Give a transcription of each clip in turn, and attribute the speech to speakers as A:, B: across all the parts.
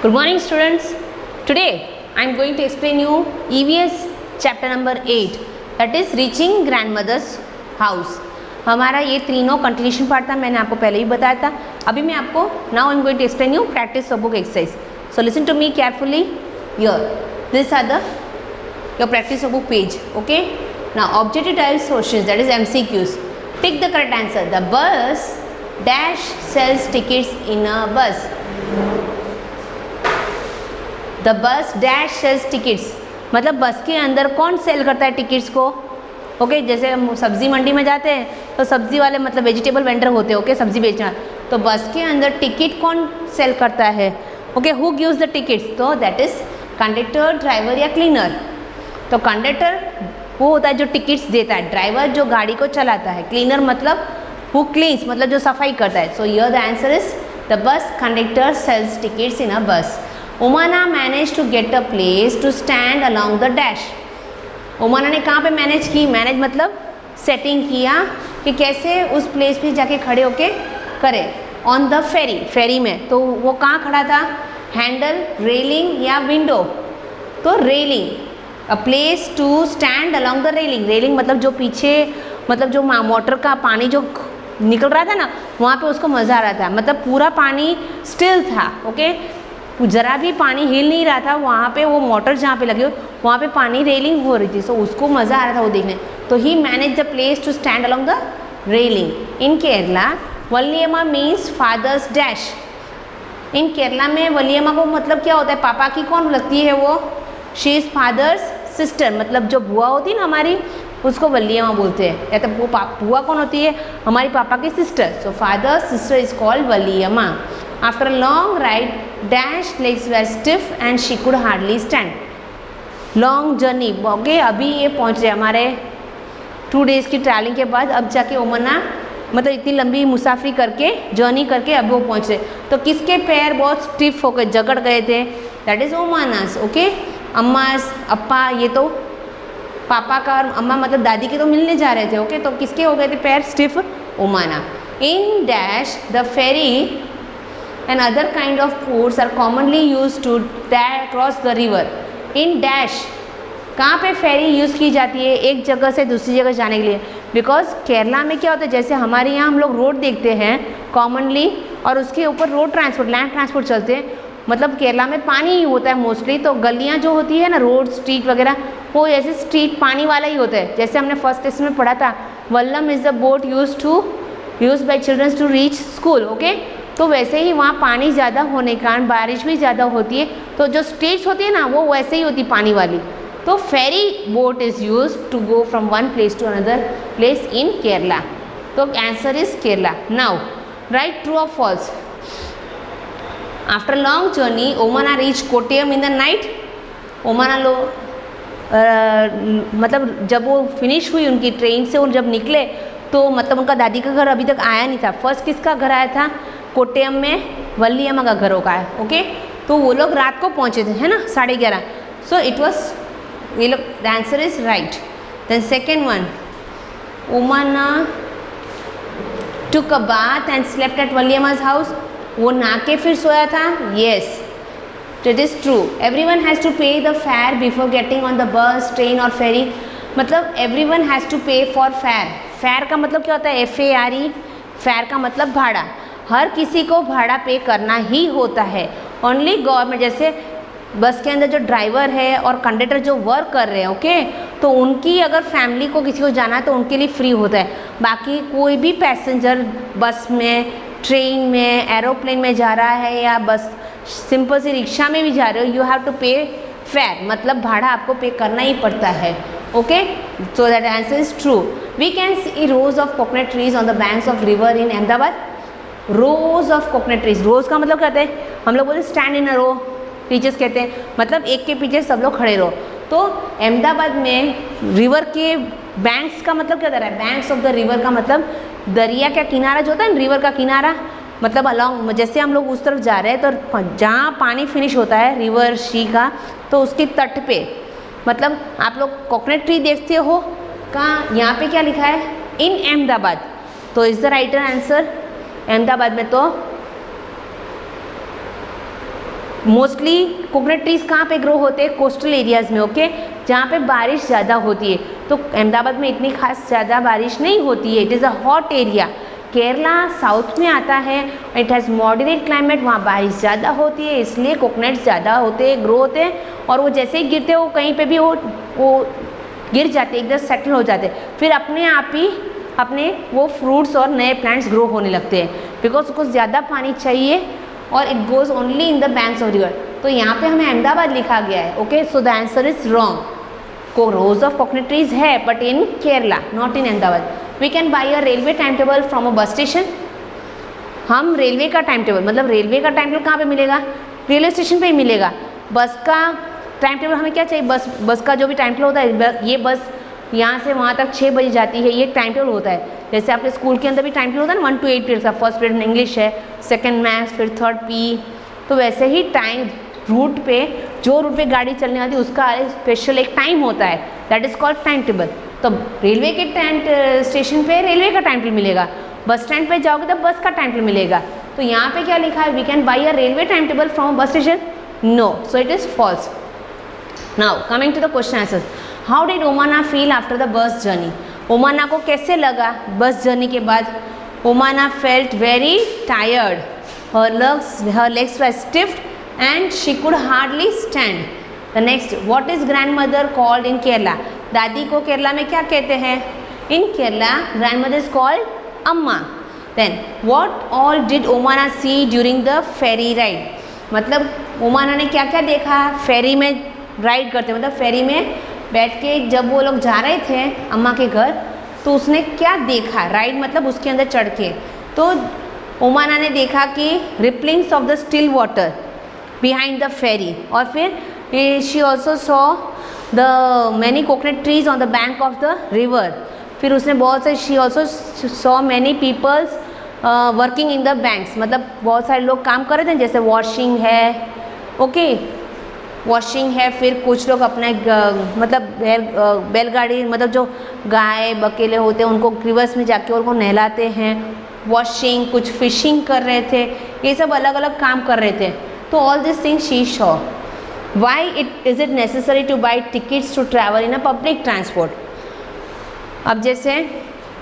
A: Good morning students. Today I am going to explain you EVS chapter number 8, that is reaching grandmother's house. हमारा ये तीनों continuation part था, मैंने आपको पहले ही बताया था. अभी मैं आपको now I am going to explain you practice workbook exercise. So listen to me carefully here. These are the your practice workbook page. Okay. Now objective type questions, that is MCQs. Pick the correct answer. The bus dash sells tickets in a bus. The bus dash sells tickets, मतलब bus के अंदर कौन cell करता है tickets को. Okay जैसे हम सब्जी मंडी में जाते हैं तो सब्जी वाले मतलब वेजिटेबल वेंडर होते हैं. ओके सब्जी बेचना, तो बस के अंदर टिकट कौन सेल करता है. Okay who gives the tickets, तो दैट इज कंडक्टर, ड्राइवर या क्लीनर. तो कंडक्टर वो होता है जो टिकट्स देता है, ड्राइवर जो गाड़ी को चलाता है, क्लीनर मतलब हु क्लीन्स मतलब जो सफाई करता है. So here the answer is the bus conductor sells tickets in a bus. Omana manage to get a place to stand along the dash. Omana ने कहाँ पे मैनेज की, मैनेज मतलब सेटिंग किया कि कैसे उस प्लेस पे जाके खड़े होके करे. ऑन द फेरी, फेरी में तो वो कहाँ खड़ा था, हैंडल, रेलिंग या विंडो. तो railing, a place to stand along the railing. Railing मतलब जो पीछे मतलब जो मोटर का पानी जो निकल रहा था ना, वहाँ पे उसको मज़ा आ रहा था, मतलब पूरा पानी स्टिल था. ओके ज़रा भी पानी हिल नहीं रहा था, वहाँ पे वो मोटर जहाँ पे लगी हो वहाँ पे पानी रेलिंग हो रही थी. सो उसको मज़ा आ रहा था वो देखने. तो he manage the place to stand along the railing. In Kerala Valiyamma means father's dash. In Kerala में वलियम्मा को मतलब क्या होता है, पापा की कौन लगती है वो, शी इज़ फादर्स सिस्टर. मतलब जो बुआ होती है ना हमारी, उसको वलियम्मा बोलते हैं. या तो वो बुआ कौन होती है, हमारी पापा की sister. So father's sister is called Valiyamma. After a long ride dash legs were stiff and she could hardly stand. Long journey, okay अभी ये पहुंच रहे हमारे 2 डेज़ की ट्रैवलिंग के बाद. अब जाके उमना मतलब इतनी लंबी मुसाफरी करके जर्नी करके अब वो पहुंच रहे. तो किसके पैर बहुत स्टिफ होकर जकड़ गए थे, दैट इज उमानास. ओके अम्मास, अप्पा ये तो पापा का, और अम्मा मतलब दादी के तो मिलने जा रहे थे. ओके तो किसके हो गए थे पैर stiff, Omana. In dash the ferry and other kind of boats are commonly used to cross the river. in dash कहाँ पे फेरी यूज़ की जाती है एक जगह से दूसरी जगह जाने के लिए. बिकॉज केरला में क्या होता है, जैसे हमारे यहाँ हम लोग रोड देखते हैं कॉमनली, और उसके ऊपर रोड ट्रांसपोर्ट, लैंड ट्रांसपोर्ट चलते हैं. मतलब केरला में पानी ही होता है मोस्टली, तो गलियाँ जो होती है ना, रोड स्ट्रीट वगैरह, वो ऐसे स्ट्रीट पानी वाला ही होता है. जैसे हमने फर्स्ट टेस्ट में पढ़ा था, vallam is the boat use by childrens to reach school. Okay तो वैसे ही वहाँ पानी ज़्यादा होने के कारण बारिश भी ज़्यादा होती है, तो जो स्ट्रीट्स होती है ना वो वैसे ही होती पानी वाली. तो ferry boat is use to go from one place to another place in Kerala. तो answer is Kerala. Now write true और false. After long journey Omana reach Kottayam in the night. Omana मतलब जब वो फिनिश हुई उनकी ट्रेन से, और जब निकले तो मतलब उनका दादी का घर अभी तक आया नहीं था. फर्स्ट किसका घर आया था, कोट्टयम में वलियम्मा का घर होगा. ओके तो वो लोग रात को पहुंचे थे, है ना, 11:30. सो इट वॉज, ये लोग the answer is right. Then second one, Omana took a bath and slept at Valiyamma's house. वो नहा के फिर सोया था. Yes it is true. Everyone has to pay the fare before getting on the bus, train और ferry. मतलब everyone has to pay for fare. Fare का मतलब क्या होता है, FARE. फेयर का मतलब भाड़ा. हर किसी को भाड़ा पे करना ही होता है. ओनली गवर्नमेंट, जैसे बस के अंदर जो ड्राइवर है और कंडक्टर जो वर्क कर रहे हैं, ओके तो उनकी अगर फैमिली को किसी को जाना है तो उनके लिए फ्री होता है. बाकी कोई भी पैसेंजर बस में, ट्रेन में, एरोप्लेन में जा रहा है या बस सिंपल सी रिक्शा में भी जा रहे हो, you have to pay fare, मतलब भाड़ा आपको पे करना ही पड़ता है. Okay so that answer is true. We can see rows of coconut trees on the banks of river in Ahmedabad. Rows of coconut trees, rows का मतलब कहते हैं, हम लोग बोलते हैं stand in a row, teachers कहते हैं मतलब एक के पीछे सब लोग खड़े रहो. तो अहमदाबाद में रिवर के बैंक्स का मतलब क्या होता है, बैंक्स ऑफ द रिवर का मतलब दरिया का किनारा जो होता है ना, रिवर का किनारा, मतलब अलॉन्ग, जैसे हम लोग उस तरफ जा रहे हैं तो जहाँ पानी फिनिश होता है रिवर शी का, तो उसके तट पे, मतलब आप लोग कोकोनट ट्री देखते हो कहाँ, यहाँ पे क्या लिखा है, इन अहमदाबाद. तो is the right answer. Ahmedabad में तो मोस्टली कोकोनट ट्रीज कहाँ पे ग्रो होते हैं? कोस्टल एरियाज़ में, ओके, जहाँ पे बारिश ज़्यादा होती है। तो अहमदाबाद में इतनी खास ज़्यादा बारिश नहीं होती है, it is a hot area. Kerala south में आता है, इट हैज़ मॉडरेट क्लाइमेट, वहाँ बारिश ज़्यादा होती है, इसलिए कोकोनट ज़्यादा होते हैं, ग्रो होते हैं, और वो जैसे ही गिरते हैं वो कहीं पे भी वो गिर जाते, एकदम सेटल हो जाते, फिर अपने आप ही अपने वो फ्रूट्स और नए प्लांट्स ग्रो होने लगते हैं, बिकॉज उसको ज़्यादा पानी चाहिए और it goes only in the banks of river. तो यहाँ पे हमें अहमदाबाद लिखा गया है, okay, so the answer is wrong. को रोज ऑफ कोकोनट ट्रीज है but in Kerala, not in Ahmedabad. We can buy a railway time table from a bus station. हम रेलवे का टाइम टेबल, मतलब रेलवे का टाइम टेबल कहाँ पे मिलेगा? Railway station पे ही मिलेगा। बस का टाइम टेबल हमें क्या चाहिए? बस का जो भी टाइम टेबल होता है, ये बस यहाँ से वहाँ तक 6 बजे जाती है, ये टाइम टेबल होता है। जैसे आपके स्कूल के अंदर भी टाइम टेबल होता है ना, 1 to 8 पीरियड का, फर्स्ट पीरियड इंग्लिश है, सेकंड मैथ्स, फिर थर्ड पी, तो वैसे ही टाइम रूट पे, जो रूट पे गाड़ी चलने वाली उसका स्पेशल एक टाइम होता है, that is called time table. तो रेलवे के स्टेशन पे रेलवे का टाइम टेबल मिलेगा, बस स्टैंड पे जाओगे तो बस का टाइम टेबल मिलेगा। तो यहाँ पे क्या लिखा है? We can buy a railway time table from bus station? No, so it is false. Now coming to the question answers. How did Omana feel after the bus journey? Omana को कैसे लगा बस जर्नी के बाद? Omana felt very tired, her legs were stiff and she could hardly stand. The next, what is grandmother called in Kerala? दादी को केरला में क्या कहते हैं? In Kerala, grandmother is called amma. Then, what all did Omana see during the ferry ride? मतलब ओमाना ने क्या क्या देखा फेरी में राइड करते, मतलब फेरी में बैठ के जब वो लोग जा रहे थे अम्मा के घर, तो उसने क्या देखा? राइड मतलब उसके अंदर चढ़ के। तो ओमाना ने देखा कि ripplings of the still water behind the ferry, और फिर she also saw the many coconut trees on the bank of the river. फिर उसने बहुत से, she also saw many peoples working in the banks, मतलब बहुत सारे लोग काम कर रहे थे, जैसे वॉशिंग है, ओके, वॉशिंग है, फिर कुछ लोग अपने मतलब बैलगाड़ी, मतलब जो गाय बकेले होते हैं उनको रिवर्स में जाके उनको नहलाते हैं, वॉशिंग, कुछ फिशिंग कर रहे थे, ये सब अलग अलग काम कर रहे थे। तो all this thing she saw. Why is it necessary to buy tickets to travel in a public transport? अब जैसे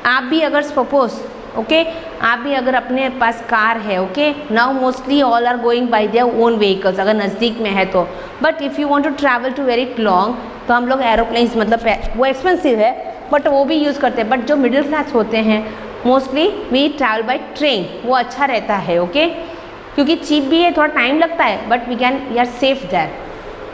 A: आप भी अगर सपोज, ओके, आप भी अगर अपने पास कार है, okay, now mostly all are going by their own vehicles, अगर नज़दीक में है तो, but if you want to travel to very long, तो हम लोग एरोप्लेन्स, मतलब वो एक्सपेंसिव है बट वो भी यूज़ करते हैं, बट जो मिडिल क्लास होते हैं mostly we travel by train, वो अच्छा रहता है, ओके, क्योंकि चीप भी है, थोड़ा टाइम लगता है, but we can, we are safe that.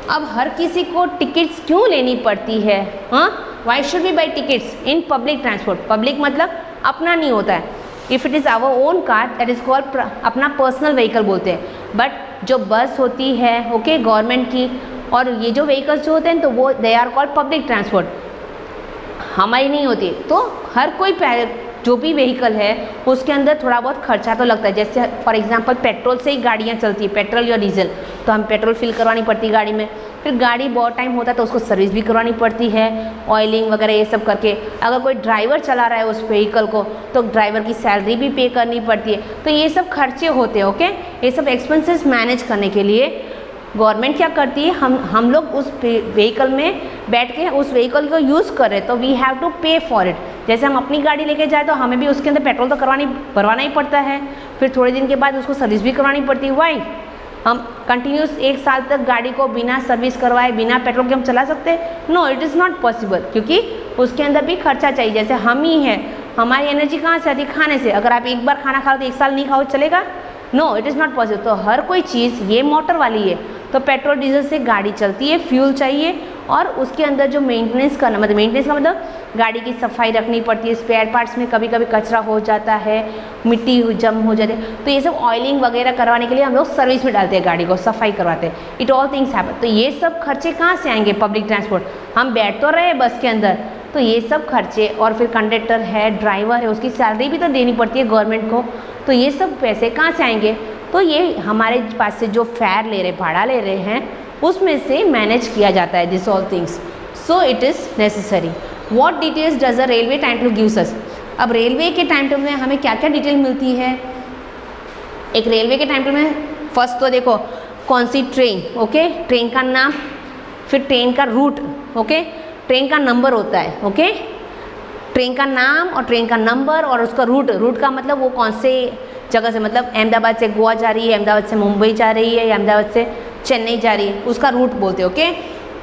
A: अब हर किसी को टिकट्स क्यों लेनी पड़ती है? हाँ, why should we buy tickets in public transport? Public मतलब अपना नहीं होता है। If it is our own car, that is called अपना पर्सनल व्हीकल बोलते हैं। बट जो बस होती है, ओके, गवर्नमेंट की, और ये जो व्हीकल्स जो होते हैं तो वो they are called public transport, हमारी नहीं होती। तो हर कोई जो भी व्हीकल है उसके अंदर थोड़ा बहुत खर्चा तो लगता है। जैसे फॉर एग्जांपल पेट्रोल से ही गाड़ियाँ चलती है, पेट्रोल या डीजल, तो हम पेट्रोल फिल करवानी पड़ती है गाड़ी में, फिर गाड़ी बहुत टाइम होता है तो उसको सर्विस भी करवानी पड़ती है, ऑयलिंग वगैरह ये सब करके। अगर कोई ड्राइवर चला रहा है उस व्हीकल को तो ड्राइवर की सैलरी भी पे करनी पड़ती है। तो ये सब खर्चे होते हैं, ओके, ये सब एक्सपेंसेस मैनेज करने के लिए गवर्नमेंट क्या करती है, हम लोग उस व्हीकल में बैठ के उस व्हीकल को यूज़ कर रहे, तो we have to pay for it. जैसे हम अपनी गाड़ी लेके जाए तो हमें भी उसके अंदर पेट्रोल तो भरवाना ही पड़ता है, फिर थोड़े दिन के बाद उसको सर्विस भी करवानी पड़ती है। वाई हम कंटिन्यूस 1 साल तक गाड़ी को बिना सर्विस करवाए, बिना पेट्रोल के हम चला सकते हैं? No, it is not possible, क्योंकि उसके अंदर भी खर्चा चाहिए। जैसे हम ही हैं, हमारी एनर्जी कहाँ से आती है? खाने से। अगर आप एक बार खाना खाओ तो 1 साल नहीं खाओ चलेगा? No, it is not possible. तो हर कोई चीज़, ये मोटर वाली है तो पेट्रोल डीजल से गाड़ी चलती है, फ्यूल चाहिए, और उसके अंदर जो मेंटेनेंस करना, मतलब मेंटेनेंस का मतलब गाड़ी की सफाई रखनी पड़ती है, स्पेयर पार्ट्स में कभी कभी कचरा हो जाता है, मिट्टी जम हो जाती है, तो ये सब ऑयलिंग वगैरह करवाने के लिए हम लोग सर्विस में डालते हैं, गाड़ी को सफाई करवाते हैं। It all things happen. तो ये सब खर्चे कहाँ से आएंगे? पब्लिक ट्रांसपोर्ट, हम बैठ तो रहे बस के अंदर, तो ये सब खर्चे, और फिर कंडक्टर है, ड्राइवर है, उसकी सैलरी भी तो देनी पड़ती है गवर्नमेंट को, तो ये सब पैसे कहाँ से आएंगे? तो ये हमारे पास से जो फेयर ले रहे, भाड़ा ले रहे हैं, उसमें से मैनेज किया जाता है this all things. So it is necessary. What details does a railway time table gives us? अब रेलवे के टाइम टेबल में हमें क्या क्या डिटेल मिलती है? एक रेलवे के टाइम टेबल में फर्स्ट तो देखो, कौन सी ट्रेन, ओके, ट्रेन का नाम, फिर ट्रेन का रूट, ओके, ट्रेन का नंबर होता है, ओके, ट्रेन का नाम और ट्रेन का नंबर और उसका रूट, रूट का मतलब वो कौन से जगह से, मतलब अहमदाबाद से गोवा जा रही है, अहमदाबाद से मुंबई जा रही है या अहमदाबाद से चेन्नई जा रही है, उसका रूट बोलते हैं, ओके,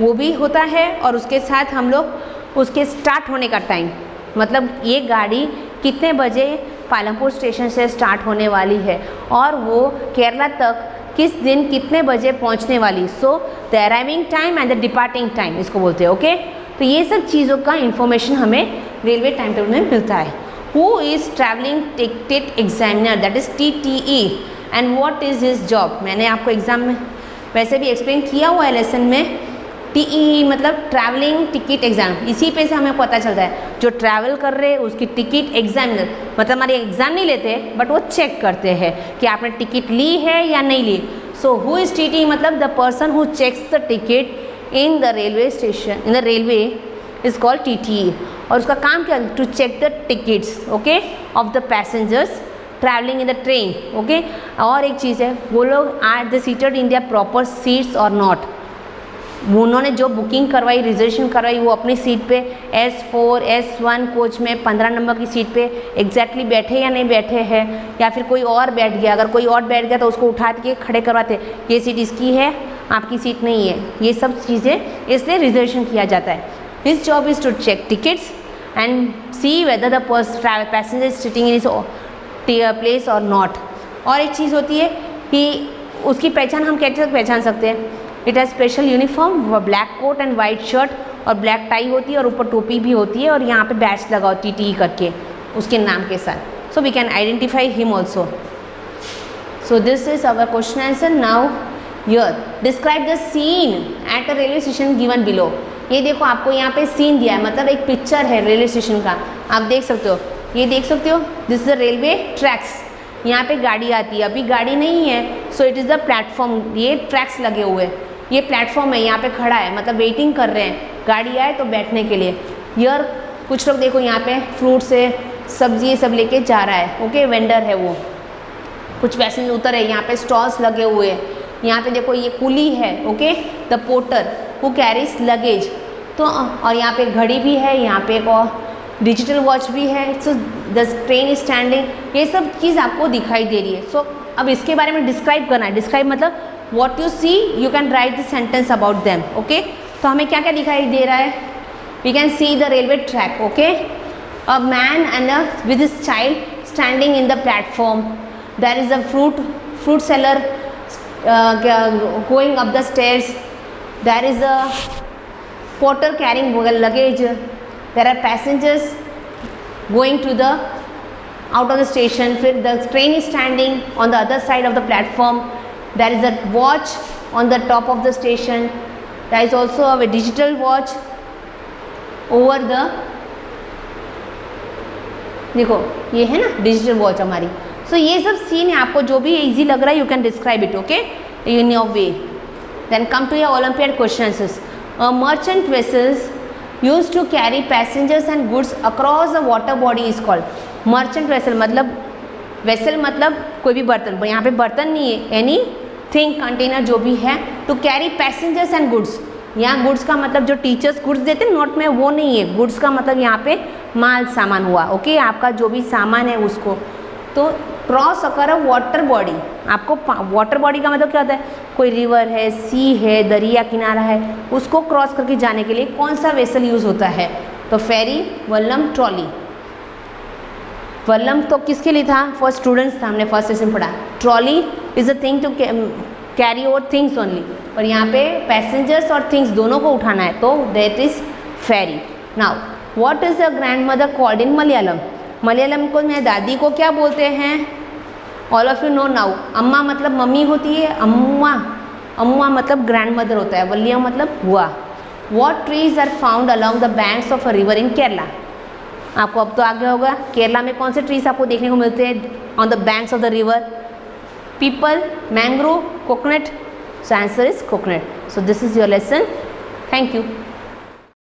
A: वो भी होता है। और उसके साथ हम लोग उसके स्टार्ट होने का टाइम, मतलब ये गाड़ी कितने बजे पालमपुर स्टेशन से स्टार्ट होने वाली है और वो केरला तक किस दिन कितने बजे पहुंचने वाली, so the arriving time and the departing time इसको बोलते हैं, ओके। तो ये सब चीज़ों का इंफॉर्मेशन हमें रेलवे टाइम टेबल में मिलता है। Who is travelling ticket examiner, that is TTE, and what is his job. मैंने आपको एग्जाम में वैसे भी एक्सप्लेन किया हुआ है लेसन में। TTE मतलब ट्रैवलिंग टिकट एग्जाम, इसी पे से हमें पता चलता है जो ट्रैवल कर रहे हैं उसकी टिकट एग्जामिनर, मतलब हमारे एग्जाम नहीं लेते बट वो चेक करते हैं कि आपने टिकट ली है या नहीं ली। सो हु इज़ TTE मतलब the person who checks the ticket in the railway station, in the railway is called TTE। और उसका काम क्या, to check the tickets, okay, of the passengers travelling in the train, okay. और एक चीज़ है, वो लोग are the seated in their proper seats और नॉट, उन्होंने जो बुकिंग करवाई, रिजर्वेशन करवाई, वो अपनी सीट पे S4 S1 कोच में 15 नंबर की सीट पे एग्जैक्टली बैठे या नहीं बैठे हैं, या फिर कोई और बैठ गया, अगर कोई और बैठ गया तो उसको उठा के खड़े करवाते, ये सीट इसकी है, आपकी सीट नहीं है, ये सब चीज़ें इसलिए रिजर्वेशन किया जाता है। His job is to check tickets and see whether the passenger is sitting in his place और नॉट। और एक चीज़ होती है कि उसकी पहचान हम कैसे पहचान सकते हैं, it has special uniform, black coat and white shirt और ब्लैक टाई होती है और ऊपर टोपी भी होती है और यहाँ पे बैच लगा हो TTE करके उसके नाम के साथ, so we can identify him also. So this is our question answer. Now here describe the scene at a railway station given below. ये देखो आपको यहाँ पे सीन दिया है, मतलब एक पिक्चर है रेलवे स्टेशन का, आप देख सकते हो, ये देख सकते हो, this is the railway tracks, यहाँ पे गाड़ी आती है, अभी गाड़ी नहीं है, so it is the platform, ये ट्रैक्स लगे हुए, ये प्लेटफॉर्म है, यहाँ पे खड़ा है, मतलब वेटिंग कर रहे हैं गाड़ी आए तो बैठने के लिए। यार कुछ लोग देखो यहाँ पे फ्रूट्स है, सब्जी ये सब लेके जा रहा है, ओके, वेंडर है वो, कुछ पैसेंजर उतर है, यहाँ पे स्टॉल्स लगे हुए हैं, यहाँ पे देखो ये कुली है, okay, the porter who carries luggage, तो और यहाँ पे घड़ी भी है, यहाँ पे एक और डिजिटल वॉच भी है, so the train is standing, ये सब चीज़ आपको दिखाई दे रही है। सो अब इसके बारे में डिस्क्राइब करना है, डिस्क्राइब मतलब what you see you can write the sentence about them, okay. तो हमें क्या क्या दिखाई दे रहा है, we can see the railway track, okay, a man and with his child standing in the platform, there is a fruit seller going up the stairs, there is a porter carrying luggage, there are passengers going to the out of the station, फिर the train is standing on the other side of the platform, there is a watch on the top of the station, there is also a digital watch over the, देखो ये है ना digital watch हमारी। सो ये सब scene है, आपको जो भी इजी लग रहा है you can describe it, okay, in your way. Then come to your olympiad questions. Merchant vessels used to carry passengers and goods across the water body is called. Merchant vessel मतलब कोई भी बर्तन, यहाँ पे बर्तन नहीं है, एनी थिंग कंटेनर जो भी है, to carry passengers and goods, यहाँ गुड्स का मतलब जो टीचर्स गुड्स देते हैं नोट में वो नहीं है, गुड्स का मतलब यहाँ पे माल सामान हुआ, ओके, आपका जो भी सामान है उसको। तो क्रॉस अकर अ वाटर बॉडी, आपको वाटर बॉडी का मतलब क्या होता है, कोई रिवर है, सी है, दरिया किनारा है, उसको क्रॉस करके जाने के लिए कौन सा वेसल यूज़ होता है, तो फेरी, वल्लम, ट्रॉली। वल्लम तो किसके लिए था, फॉर स्टूडेंट्स था, हमने फर्स्ट सेशन पढ़ा। Trolley is a thing to carry over things only, और यहाँ पे पैसेंजर्स और थिंग्स दोनों को उठाना है, तो that is ferry. Now what is the grand mother called in Malayalam. Malayalam को मेरे दादी को क्या बोलते हैं, all of you know now. अम्मा मतलब मम्मी होती है, अम्मा मतलब ग्रैंड मदर होता है, वल्लिया मतलब बुआ। What trees are found along the banks of a river in Kerala. आपको अब तो आगे होगा, केरला में कौन से ट्रीज आपको देखने को मिलते हैं on the banks of the river, people, mangrove, coconut. So answer is coconut. So this is your lesson, thank you.